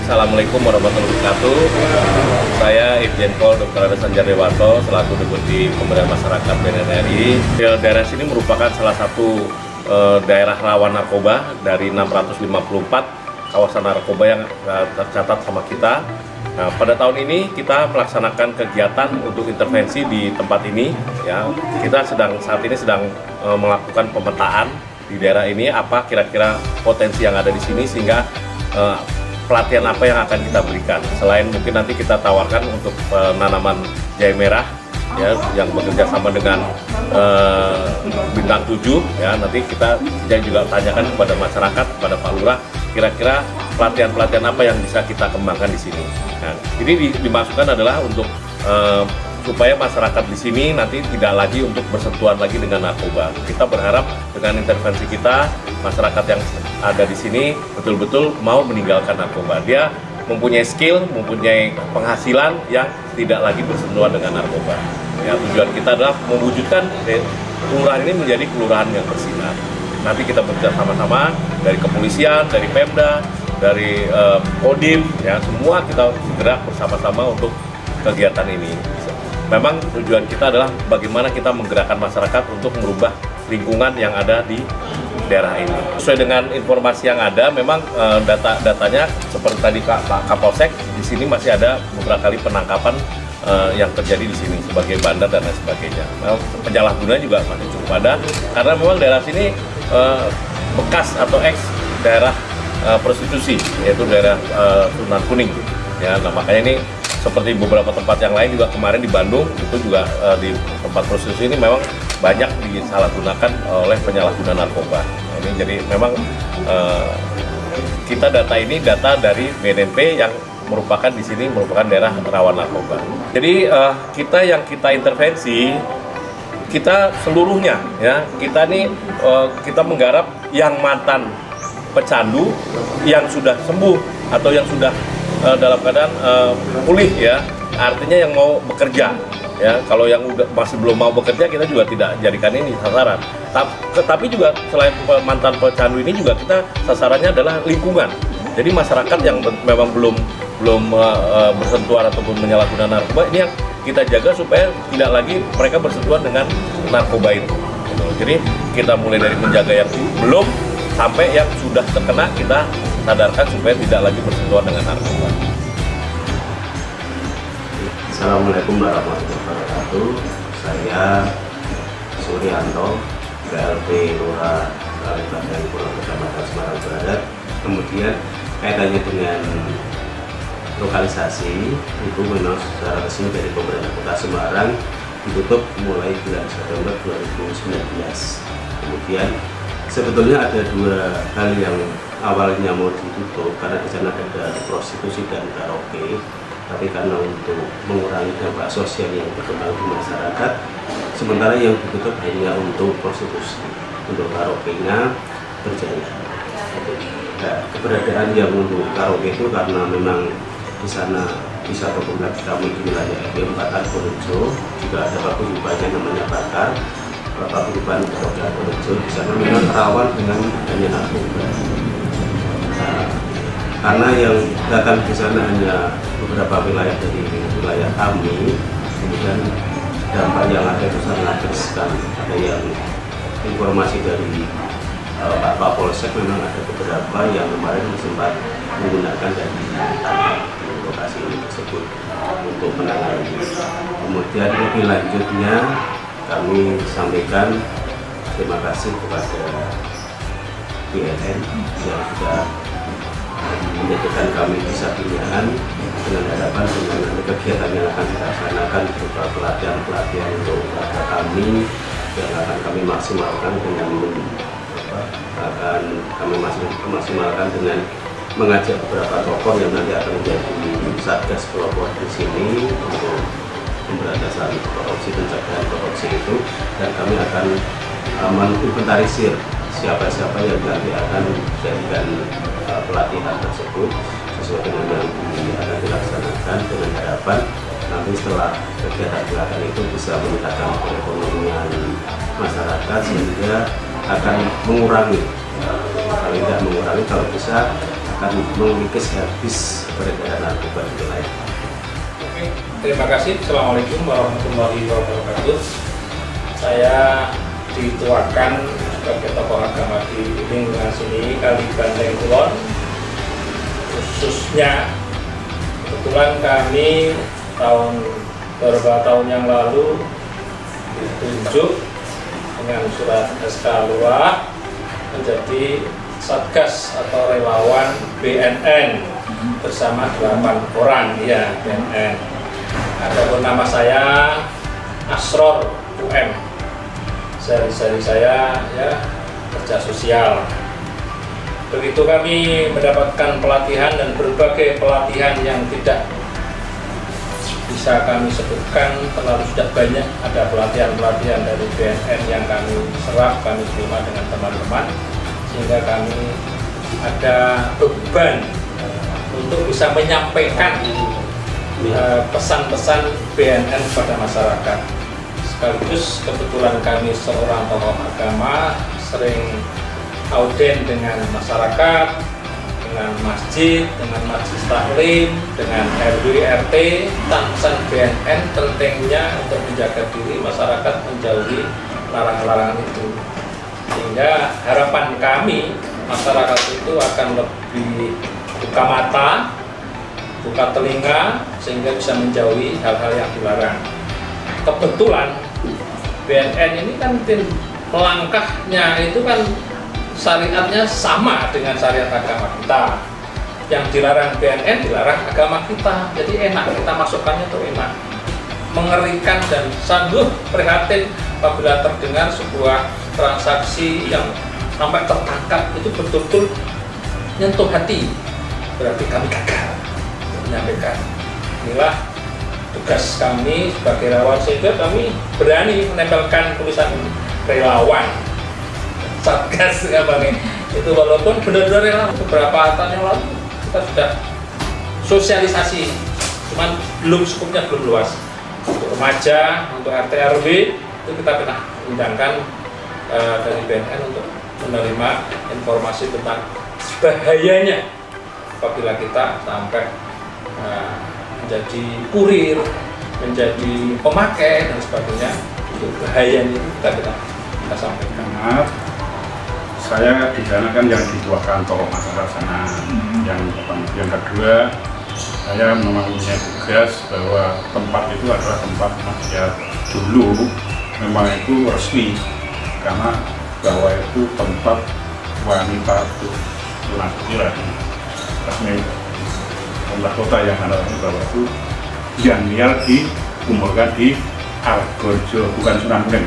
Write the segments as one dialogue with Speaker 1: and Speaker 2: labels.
Speaker 1: Assalamualaikum warahmatullahi wabarakatuh. Saya Irjen Pol Dr. Andes Anjar Dewanto selaku Deputi Pemberdayaan Masyarakat BNN RI. Daerah sini merupakan salah satu daerah rawan narkoba dari 654 kawasan narkoba yang tercatat sama kita. Nah, pada tahun ini kita melaksanakan kegiatan untuk intervensi di tempat ini. Ya, kita saat ini sedang melakukan pemetaan di daerah ini, apa kira-kira potensi yang ada di sini sehingga pelatihan apa yang akan kita berikan. Selain mungkin nanti kita tawarkan untuk penanaman jahe merah ya, yang bekerja sama dengan Bintang 7 ya, nanti kita juga tanyakan kepada masyarakat, kepada Pak Lurah, kira-kira pelatihan-pelatihan apa yang bisa kita kembangkan di sini. Nah, ini dimasukkan adalah untuk supaya masyarakat di sini nanti tidak lagi untuk bersentuhan lagi dengan narkoba. Kita berharap dengan intervensi kita, masyarakat yang ada di sini betul-betul mau meninggalkan narkoba. Dia mempunyai skill, mempunyai penghasilan yang tidak lagi bersentuhan dengan narkoba. Ya, tujuan kita adalah mewujudkan kelurahan ini menjadi kelurahan yang bersinar. Nanti kita bekerja sama-sama dari kepolisian, dari Pemda, dari Kodim, ya semua kita bergerak bersama-sama untuk kegiatan ini. Memang tujuan kita adalah bagaimana kita menggerakkan masyarakat untuk merubah lingkungan yang ada di daerah ini. Sesuai dengan informasi yang ada, memang datanya seperti tadi Pak Kapolsek, di sini masih ada beberapa kali penangkapan yang terjadi di sini sebagai bandar dan lain sebagainya. Memang penyalahgunaan juga masih cukup ada, karena memang daerah sini bekas atau ex daerah prostitusi, yaitu daerah Sunan Kuning. Ya, nah makanya ini seperti beberapa tempat yang lain juga kemarin di Bandung itu juga di tempat prostitusi ini memang banyak disalahgunakan oleh penyalahguna narkoba. Ini jadi memang kita data ini data dari BNNP yang merupakan di sini merupakan daerah rawan narkoba. Jadi kita intervensi kita seluruhnya ya, kita nih kita menggarap yang mantan pecandu yang sudah sembuh atau yang sudah dalam keadaan pulih ya, artinya yang mau bekerja ya. Kalau yang masih belum mau bekerja kita juga tidak jadikan ini sasaran. Tapi juga selain mantan pecandu ini juga kita sasarannya adalah lingkungan. Jadi masyarakat yang memang belum bersentuhan ataupun menyalahgunakan narkoba ini yang kita jaga supaya tidak lagi mereka bersentuhan dengan narkoba itu. Jadi kita mulai dari menjaga yang belum sampai yang sudah terkena, kita sadarkan supaya tidak lagi bersentuhan dengan narkoba.
Speaker 2: Assalamualaikum warahmatullahi wabarakatuh. Saya Suryanto, PLT Lurah Kalibadan Pulau Kecamatan Semarang Barat. Kemudian kaitannya dengan lokalisasi, itu memang secara resmi dari pemerintah Kota Semarang ditutup mulai bulan September 2019. Kemudian sebetulnya ada dua hal yang awalnya mau ditutup karena di sana ada prostitusi dan karaoke, tapi karena untuk mengurangi dampak sosial yang berkembang di masyarakat, sementara yang ditutup hanya untuk prostitusi, untuk karaoke-nya berjalan. Nah, keberadaan yang untuk karaoke itu karena memang di sana di satu kompleks kami di wilayah RW 4 Argorejo juga ada paguyubannya namanya Bakar. Paguyuban Argorejo di sana memang rawan dengan adanya narkoba. Nah, karena yang datang di sana hanya beberapa wilayah dari wilayah kami, kemudian dampak yang ada itu sangat riskan. Ada yang informasi dari Pak Kapolsek memang ada beberapa yang kemarin sempat menggunakan dan ditangkap di lokasi ini tersebut untuk menangani. Kemudian lebih lanjutnya kami sampaikan terima kasih kepada BNN yang sudah menjadikan kami bisa pilihan, dengan harapan dengan kegiatan yang akan dilaksanakan berupa pelatihan untuk warga kami yang akan kami maksimalkan dengan maksimalkan dengan mengajak beberapa tokoh yang nanti akan menjadi satgas pelopor di sini untuk pemberantasan korupsi, pencegahan korupsi itu, dan kami akan menginventarisir siapa-siapa yang nanti akan dijadikan pelatihan tersebut sesuai dengan yang akan dilaksanakan, dengan harapan nanti setelah kegiatan itu bisa meningkatkan perekonomian masyarakat sehingga akan mengurangi, kalau tidak mengurangi, kalau bisa akan mengikis habis peredaran narkoba di wilayah.
Speaker 3: Oke, terima kasih. Assalamualaikum warahmatullahi wabarakatuh. Saya dituakan sebagai tokoh agama di lingkungan sini, Kali Banteng Kulon. Khususnya kebetulan kami beberapa tahun yang lalu ditunjuk dengan surat SK Lurah menjadi Satgas atau relawan BNN bersama 8 orang ya BNN. Adapun nama saya Asror UM. Sehari-hari saya ya kerja sosial. Begitu kami mendapatkan pelatihan dan berbagai pelatihan yang tidak bisa kami sebutkan terlalu sudah banyak, ada pelatihan-pelatihan dari BNN yang kami serap, kami terima dengan teman-teman, sehingga kami ada beban untuk bisa menyampaikan pesan-pesan BNN kepada masyarakat. Sekaligus kebetulan kami seorang tokoh agama sering auden dengan masyarakat, dengan masjid, dengan majelis taklim, dengan RW RT, pesan BNN pentingnya untuk menjaga diri masyarakat menjauhi larangan-larangan itu. Sehingga harapan kami masyarakat itu akan lebih buka mata, buka telinga, sehingga bisa menjauhi hal-hal yang dilarang. Kebetulan BNN ini kan langkahnya itu kan syariatnya sama dengan syariat agama kita. Yang dilarang BNN dilarang agama kita, jadi enak, kita masukkannya tuh enak. Mengerikan dan sungguh prihatin apabila terdengar sebuah transaksi yang sampai tertangkap itu betul-betul nyentuh hati. Berarti kami gagal menyampaikan. Inilah tugas kami sebagai relawan, sehingga kami berani menempelkan tulisan relawan Satgas kami. Itu walaupun benar-benar relawan, beberapa tahun yang lalu kita sudah sosialisasi, cuman belum cukupnya, belum luas. Untuk remaja, untuk RT RW itu kita pernah undangkan dari BNN untuk menerima informasi tentang bahayanya apabila kita sampai menjadi kurir, menjadi pemakai dan sebagainya. Itu bahayanya itu kita sampaikan.
Speaker 4: Maaf, saya di sana kan yang dituakan tokoh masyarakat sana. Yang kedua, saya memang punya tugas bahwa tempat itu adalah tempat maksiat dulu, memang itu resmi karena bahwa itu tempat wanita untuk laki-laki resmi pemerintah kota yang ada bahwa itu yang liar dikumpulkan di Argojo, bukan Sunan Kuning,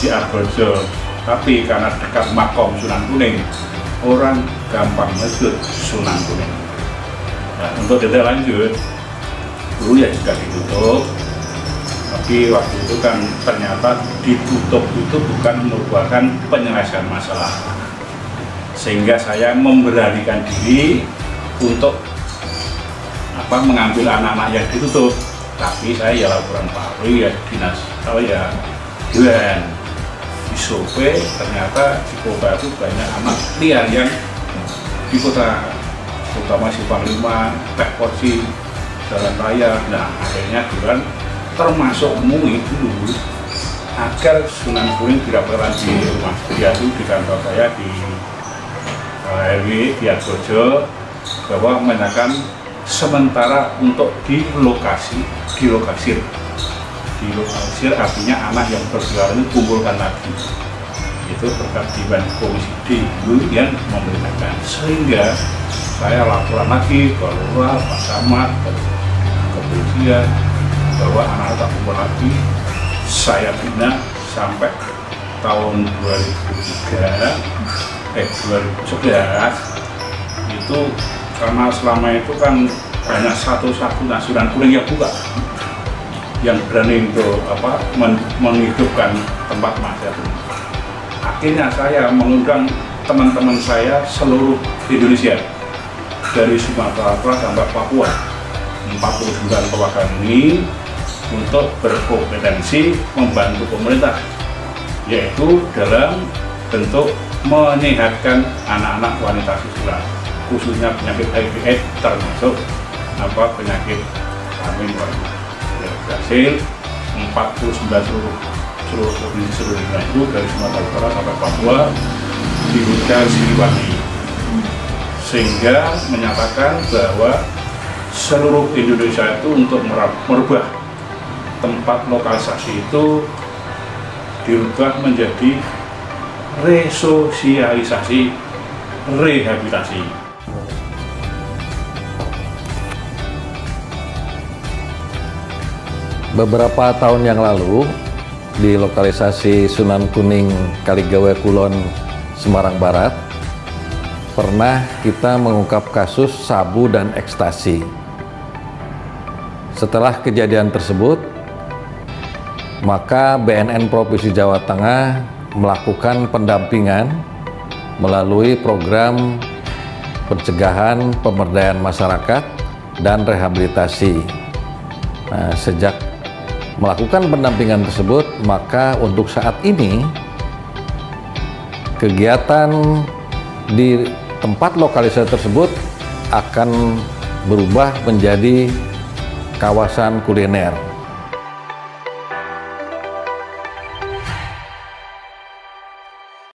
Speaker 4: di Argojo. Tapi karena dekat makom Sunan Kuning, orang gampang menyebut Sunan Kuning. Nah, untuk detail lanjut, dulu ya juga ditutup. Tapi waktu itu kan ternyata ditutup itu bukan merupakan penyelesaian masalah. Sehingga saya memberanikan diri untuk mengambil anak-anak yang ditutup. Tapi saya ya laporan Pak Rui ya dinas, ya Dewan di survei ternyata di kota itu banyak anak liar yang di kota, terutama Simpang 5, Teh Porsi, Jalan Raya. Nah akhirnya Dewan termasuk MUI dulu agar Sunan Kuning tidak pernah di rumah dia itu di kantor saya di RW di Argojo, bahwa menyatakan sementara untuk dilokasir artinya anak yang berkeliaran itu kumpulkan lagi. Itu berkat Dewan Komisi D dulu yang memerintahkan, sehingga saya laporan lagi ke Lurah, Pak Samad, ke kepolisian bahwa anak-anak tak kumpul lagi. Saya bina sampai tahun 2011 itu, karena selama itu kan banyak satu-satunya Sunan Kuning yang buka, yang berani untuk menghidupkan tempat masyarakat. Akhirnya saya mengundang teman-teman saya seluruh Indonesia, dari Sumatera sampai Papua, 49 perwakilan ini untuk berkompetensi membantu pemerintah, yaitu dalam bentuk menyehatkan anak-anak wanita susila. khususnya penyakit HIV/AIDS termasuk penyakit kelamin yang berhasil 49 seluruh provinsi seluruh Indonesia itu dari Sumatera Utara sampai Papua dibuka Siliwangi, sehingga menyatakan bahwa seluruh Indonesia itu untuk merubah tempat lokalisasi itu dirubah menjadi resosialisasi, rehabilitasi.
Speaker 5: Beberapa tahun yang lalu di lokalisasi Sunan Kuning, Kaligawe Kulon, Semarang Barat pernah kita mengungkap kasus sabu dan ekstasi. Setelah kejadian tersebut, maka BNN Provinsi Jawa Tengah melakukan pendampingan melalui program pencegahan pemberdayaan masyarakat dan rehabilitasi. Nah, sejak melakukan pendampingan tersebut, maka untuk saat ini kegiatan di tempat lokalisasi tersebut akan berubah menjadi kawasan kuliner.